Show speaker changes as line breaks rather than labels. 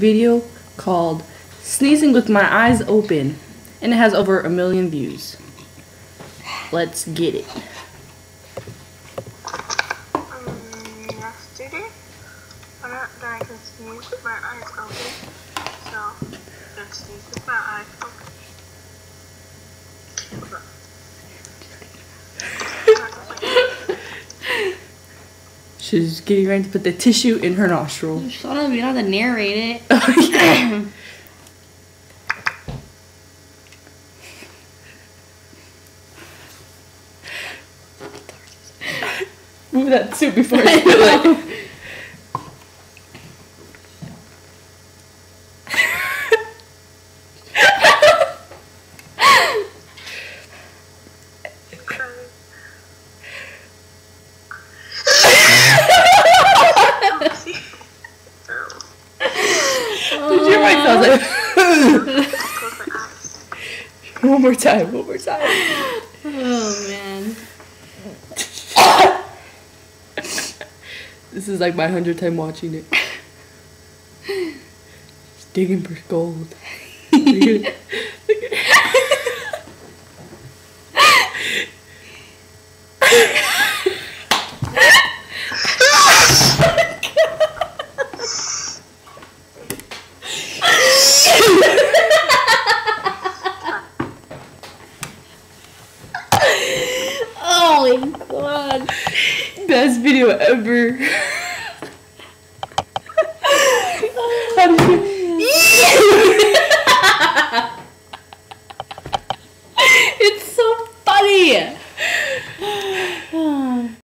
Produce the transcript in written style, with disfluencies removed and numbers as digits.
video called Sneezing with My Eyes Open, and it has over 1 million views. Let's get it.
Yesterday, when I could sneeze with my eyes open, so just sneeze with my eyes open.
She's getting ready to put the tissue in her nostril.
Shut up, you don't have to narrate it.
Move that too before I spill it. Did your mic sound like One more time.
Oh, man.
This is like my 100th time watching it. She's digging for gold.
Oh my god.
Best video ever. How did you